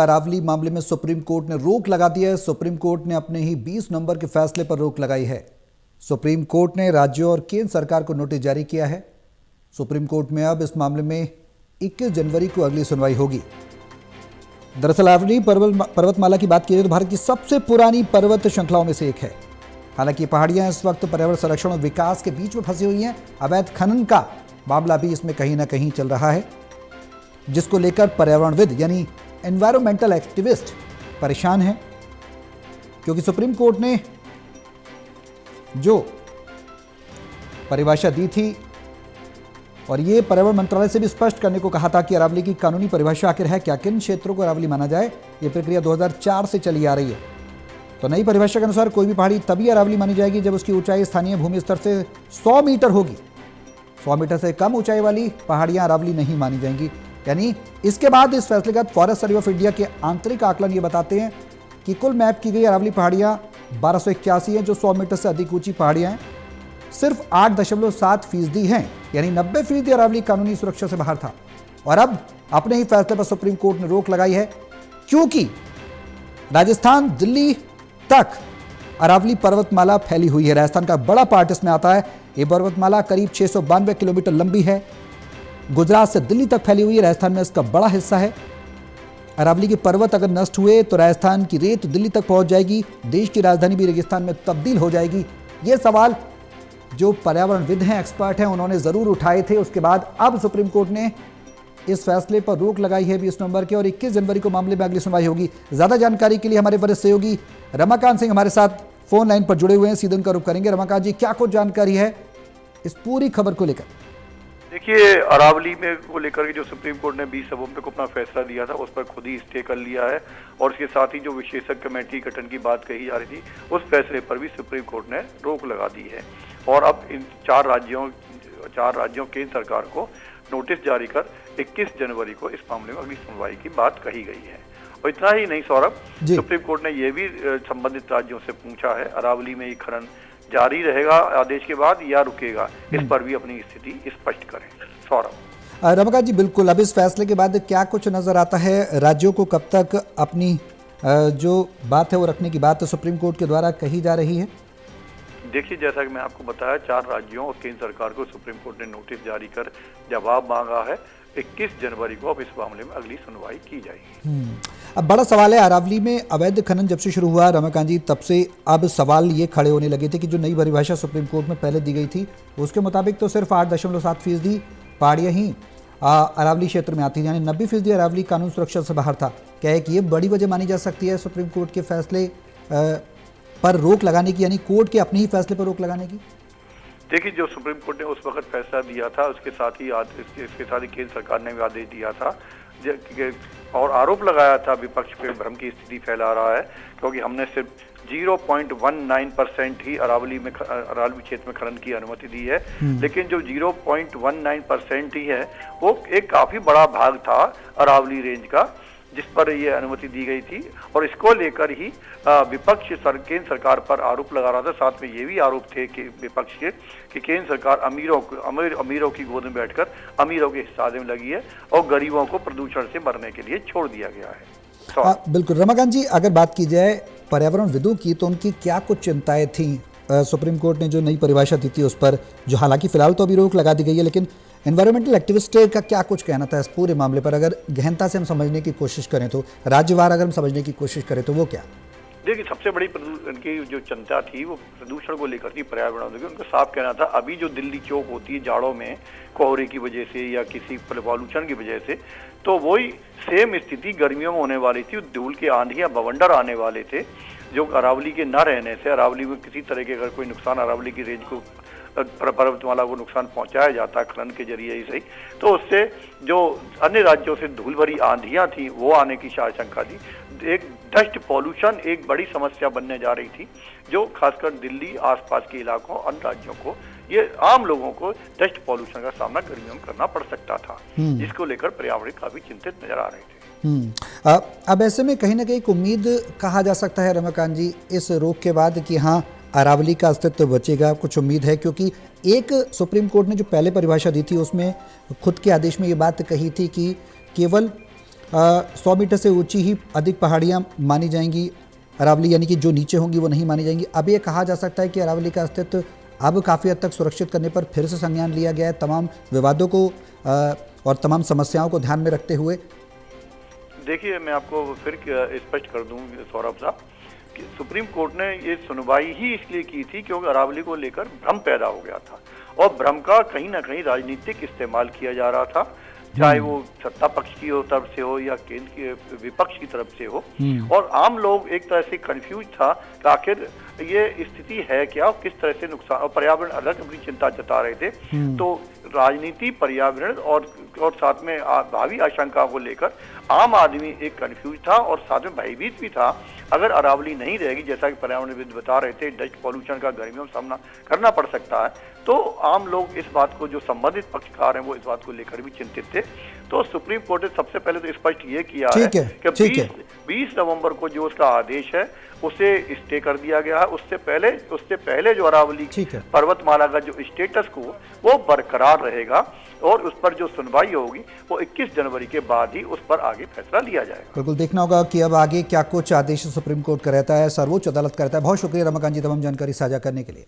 अरावली मामले में supreme court ने रोक लगा दी है। सुप्रीम कोर्ट ने अपने ही 20 नंबर के फैसले पर रोक लगाई है। सुप्रीम कोर्ट ने राज्यों और केंद्र सरकार को नोटिस जारी किया है। सुप्रीम कोर्ट में अब इस मामले में 21 जनवरी को अगली सुनवाई होगी। दरअसल अरावली पर्वतमाला की बात की जाए तो भारत की सबसे पुरानी पर्वत श्रृंखलाओं में से एक है। हालांकि पहाड़ियां इस वक्त पर्यावरण संरक्षण और विकास के बीच में फंसी हुई हैं। अवैध खनन का मामला भी इसमें कहीं ना कहीं चल रहा है, जिसको लेकर पर्यावरणविद यानी एनवायरमेंटल एक्टिविस्ट परेशान हैं, क्योंकि सुप्रीम कोर्ट ने जो परिभाषा दी थी और ये पर्यावरण मंत्रालय से भी स्पष्ट करने को कहा था कि अरावली की कानूनी परिभाषा आखिर है क्या, किन क्षेत्रों को अरावली माना जाए। ये प्रक्रिया 2004 से चली आ रही है। तो नई परिभाषा के अनुसार कोई भी पहाड़ी तभी अरावली मानी जाएगी जब उसकी ऊंचाई स्थानीय भूमि स्तर से 100 मीटर होगी। 100 मीटर से कम ऊंचाई वाली पहाड़ियां अरावली नहीं मानी जाएंगी। यानी इसके बाद इस फैसले के बाद फॉरेस्ट सर्वे ऑफ इंडिया के आंतरिक आकलन ये बताते हैं कि कुल मैप की गई अरावली पहाड़ियां 1281 हैं, जो 100 मीटर से अधिक ऊंची पहाड़ियां हैं। सिर्फ 8.7% हैं, यानी 90% अरावली कानूनी सुरक्षा से बाहर था। और अब अपने ही फैसले पर सुप्रीम कोर्ट ने रोक लगाई है, क्योंकि राजस्थान दिल्ली तक अरावली पर्वतमाला फैली हुई है। राजस्थान का बड़ा पार्ट इसमें आता है। ये पर्वतमाला करीब 692 किलोमीटर लंबी है, गुजरात से दिल्ली तक फैली हुई है। राजस्थान में इसका बड़ा हिस्सा है। अरावली के पर्वत अगर नष्ट हुए तो राजस्थान की रेत दिल्ली तक पहुंच जाएगी, देश की राजधानी भी रेगिस्तान में तब्दील हो जाएगी। ये सवाल जो पर्यावरणविद हैं, एक्सपर्ट हैं, उन्होंने जरूर उठाए थे। उसके बाद अब सुप्रीम कोर्ट ने इस फैसले पर रोक लगाई है 20 नवंबर के, और 21 जनवरी को मामले में अगली सुनवाई होगी। ज्यादा जानकारी के लिए हमारे वरिष्ठ सहयोगी रमाकांत सिंह हमारे साथ फोन लाइन पर जुड़े हुए हैं, सीधे उनका रुख करेंगे। रमाकांत जी, क्या कुछ जानकारी है इस पूरी खबर को लेकर? देखिए, अरावली में को लेकर के जो सुप्रीम कोर्ट ने 20 नवंबर को अपना फैसला दिया था, उस पर खुद ही स्टे कर लिया है। और इसके साथ ही जो विशेषज्ञ कमेटी गठन की बात कही जा रही थी, उस फैसले पर भी सुप्रीम कोर्ट ने रोक लगा दी है। और अब इन चार राज्यों केंद्र सरकार को नोटिस जारी कर 21 जनवरी को इस मामले में अगली सुनवाई की बात कही गई है। और इतना ही नहीं सौरभ, सुप्रीम कोर्ट ने यह भी संबंधित राज्यों से पूछा है, अरावली में ये खनन जारी रहेगा आदेश के बाद या रुकेगा, इस पर भी अपनी स्थिति स्पष्ट करें। सौरभ। रमाकांत जी, बिल्कुल। अब इस फैसले के बाद क्या कुछ नजर आता है? राज्यों को कब तक अपनी जो बात है वो रखने की बात सुप्रीम कोर्ट के द्वारा कही जा रही है? देखिए, जैसा कि मैं आपको बताया, 4 राज्यों और केंद्र सरकार को सुप्रीम कोर्ट ने नोटिस जारी कर जवाब मांगा है। 21 जनवरी को अब इस मामले में अगली सुनवाई की जाएगी। अब बड़ा सवाल है, अरावली में अवैध खनन जब से शुरू हुआ रमाकांत जी, तब से अब सवाल ये खड़े होने लगे थे कि जो नई परिभाषा सुप्रीम कोर्ट में पहले दी गई थी, उसके मुताबिक तो सिर्फ 8.7% पहाड़ियां ही अरावली क्षेत्र में आती, यानी 90% अरावली कानून सुरक्षा से बाहर था। क्या है कि ये बड़ी वजह मानी जा सकती है सुप्रीम कोर्ट के फैसले पर रोक लगाने की, यानी कोर्ट के अपने ही फैसले पर रोक लगाने की? देखिए, जो सुप्रीम कोर्ट ने उस वक्त फैसला दिया था, उसके साथ ही केंद्र सरकार ने भी आदेश दिया था और आरोप लगाया था विपक्ष पे भ्रम की स्थिति फैला रहा है, क्योंकि हमने सिर्फ 0.19% ही अरावली क्षेत्र में खनन की अनुमति दी है। लेकिन जो 0.19% ही है, वो एक काफी बड़ा भाग था अरावली रेंज का, जिस पर यह अनुमति दी गई थी। और इसको लेकर ही विपक्ष केंद्र सरकार पर आरोप लगा रहा था। साथ में ये भी आरोप थे कि विपक्ष के कि केंद्र सरकार अमीरों की गोद में बैठकर अमीरों के हिस्सा में लगी है और गरीबों को प्रदूषण से मरने के लिए छोड़ दिया गया है। बिल्कुल रमाकांत जी, अगर बात की जाए पर्यावरणविदों की, तो उनकी क्या कुछ चिंताएं थी? सुप्रीम कोर्ट ने जो नई परिभाषा दी थी उस पर, जो हालांकि फिलहाल तो अभी रोक लगा दी गई है, लेकिन एनवायरमेंटल एक्टिविस्ट का क्या कुछ कहना था इस पूरे मामले पर? अगर गहनता से हम समझने की कोशिश करें तो, राज्यवार अगर हम समझने की कोशिश करें तो वो क्या? देखिए, सबसे बड़ी उनकी जो चिंता थी वो प्रदूषण को लेकर थी, पर्यावरण को। उनका साफ कहना था, अभी जो दिल्ली चौक होती है जाड़ों में कोहरे की वजह से या किसी पॉल्यूशन की वजह से, तो वही सेम स्थिति गर्मियों में होने वाली थी। धूल की आंधियां, बवंडर आने वाले थे, जो अरावली के न रहने से, अरावली में किसी तरह के अगर कोई नुकसान अरावली की रेंज को, पर्वतमाला को नुकसान पहुंचाया जाता खनन के जरिए ही सही, तो उससे जो अन्य राज्यों से धूल भरी आंधियां थी वो आने की आशंका थी। एक डस्ट पॉल्यूशन एक बड़ी समस्या बनने जा रही थी, जो खासकर दिल्ली आसपास के इलाकों, अन्य राज्यों को, ये आम लोगों को डस्ट पॉल्यूशन का सामना गर्मियों में करना पड़ सकता था, जिसको लेकर पर्यावरण काफी चिंतित नजर आ रहे थे। अब ऐसे में कहीं ना कहीं उम्मीद कहा जा सकता है रमाकांत जी इस रोक के बाद कि हाँ, अरावली का अस्तित्व बचेगा, कुछ उम्मीद है? क्योंकि एक सुप्रीम कोर्ट ने जो पहले परिभाषा दी थी उसमें खुद के आदेश में ये बात कही थी कि केवल 100 मीटर से ऊंची ही अधिक पहाड़ियां मानी जाएंगी अरावली, यानी कि जो नीचे होंगी वो नहीं मानी जाएंगी। अब ये कहा जा सकता है कि अरावली का अस्तित्व अब काफ़ी हद तक सुरक्षित करने पर फिर से संज्ञान लिया गया है, तमाम विवादों को और तमाम समस्याओं को ध्यान में रखते हुए। देखिए, मैं आपको फिर स्पष्ट कर दूं सौरभ साहब कि सुप्रीम कोर्ट ने ये सुनवाई ही इसलिए की थी क्योंकि अरावली को लेकर भ्रम पैदा हो गया था और भ्रम का कहीं ना कहीं राजनीतिक इस्तेमाल किया जा रहा था, चाहे वो सत्ता पक्ष की तरफ से हो या केंद्र के विपक्ष की तरफ से हो। और आम लोग एक तरह से कंफ्यूज था कि आखिर ये स्थिति है क्या और किस तरह से नुकसान, और पर्यावरण अलग अपनी चिंता जता रहे थे। तो राजनीति, पर्यावरण और साथ में भावी आशंका को लेकर आम आदमी एक कंफ्यूज था और साथ में भयभीत भी था। अगर अरावली नहीं रहेगी, जैसा कि पर्यावरणविद बता रहे थे, डस्ट पॉल्यूशन का गर्मियों में सामना करना पड़ सकता है, तो आम लोग इस बात को, जो संबंधित पक्षकार हैं, वो इस बात को लेकर भी चिंतित थे। तो सुप्रीम कोर्ट ने सबसे पहले तो स्पष्ट ये किया है कि 20 नवंबर को जो उसका आदेश है उसे स्टे कर दिया गया है। उससे पहले जो अरावली पर्वतमाला का जो स्टेटस को वो बरकरार रहेगा और उस पर जो सुनवाई होगी वो 21 जनवरी के बाद ही उस पर आगे फैसला लिया जाएगा। बिल्कुल देखना होगा कि अब आगे क्या कुछ आदेश सुप्रीम कोर्ट का रहता है, सर्वोच्च अदालत का रहता है। बहुत शुक्रिया रमाकांत जी तमाम जानकारी साझा करने के लिए।